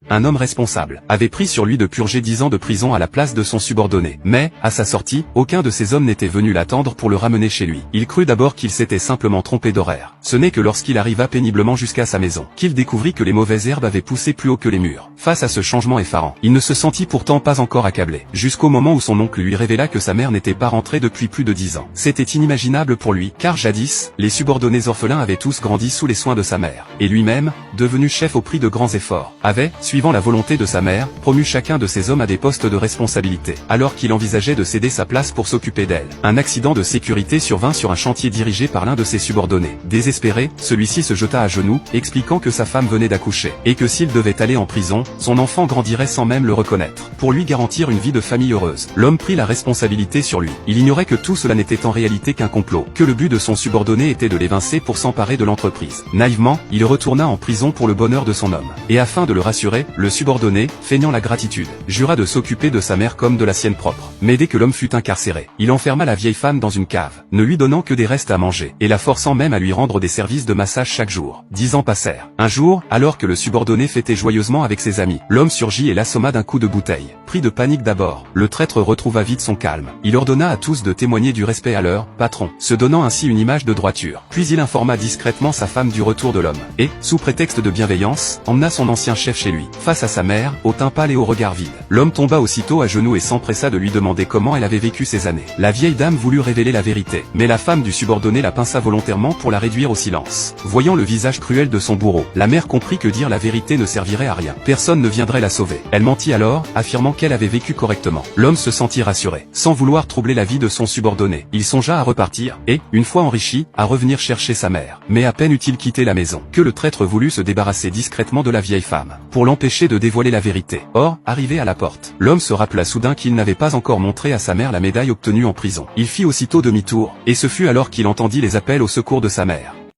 Un homme responsable avait pris sur lui de purger 10 ans de prison à la place de son subordonné. Mais, à sa sortie, aucun de ces hommes n'était venu l'attendre pour le ramener chez lui. Il crut d'abord qu'il s'était simplement trompé d'horaire. Ce n'est que lorsqu'il arriva péniblement jusqu'à sa maison, qu'il découvrit que les mauvaises herbes avaient poussé plus haut que les murs. Face à ce changement effarant, il ne se sentit pourtant pas encore accablé, jusqu'au moment où son oncle lui révéla que sa mère n'était pas rentrée depuis plus de 10 ans. C'était inimaginable pour lui, car jadis, les subordonnés orphelins avaient tous grandi sous les soins de sa mère, et lui-même, devenu chef au prix de grands efforts, avait, suivant la volonté de sa mère, promu chacun de ces hommes à des postes de responsabilité, alors qu'il envisageait de céder sa place pour s'occuper d'elle. Un accident de sécurité survint sur un chantier dirigé par l'un de ses subordonnés. Désespéré, celui-ci se jeta à genoux, expliquant que sa femme venait d'accoucher, et que s'il devait aller en prison, son enfant grandirait sans même le reconnaître. Pour lui garantir une vie de famille heureuse, l'homme prit la responsabilité sur lui. Il ignorait que tout cela n'était en réalité qu'un complot, que le but de son subordonné était de l'évincer pour s'emparer de l'entreprise. Naïvement, il retourna en prison pour le bonheur de son homme. Et afin de le rassurer, le subordonné, feignant la gratitude, jura de s'occuper de sa mère comme de la sienne propre. Mais dès que l'homme fut incarcéré, il enferma la vieille femme dans une cave, ne lui donnant que des restes à manger, et la forçant même à lui rendre des services de massage chaque jour. 10 ans passèrent. Un jour, alors que le subordonné fêtait joyeusement avec ses amis, l'homme surgit et l'assomma d'un coup de bouteille. Pris de panique d'abord, le traître retrouva vite son calme. Il ordonna à tous de témoigner du respect à leur patron, se donnant ainsi une image de droiture. Puis il informa discrètement sa femme du retour de l'homme, et, sous prétexte de bienveillance, emmena son ancien chef chez lui. Face à sa mère, au teint pâle et au regard vide, l'homme tomba aussitôt à genoux et s'empressa de lui demander comment elle avait vécu ces années. La vieille dame voulut révéler la vérité, mais la femme du subordonné la pinça volontairement pour la réduire au silence. Voyant le visage cruel de son bourreau, la mère comprit que dire la vérité ne servirait à rien. Personne ne viendrait la sauver. Elle mentit alors, affirmant qu'elle avait vécu correctement. L'homme se sentit rassuré. Sans vouloir troubler la vie de son subordonné, il songea à repartir, et, une fois enrichi, à revenir chercher sa mère. Mais à peine eut-il quitté la maison, que le traître voulut se débarrasser discrètement de la vieille femme, pour l'empêcher de dévoiler la vérité. Or, arrivé à la porte, l'homme se rappela soudain qu'il n'avait pas encore montré à sa mère la médaille obtenue en prison. Il fit aussitôt demi-tour, et ce fut alors qu'il entendit les appels au secours de sa mère.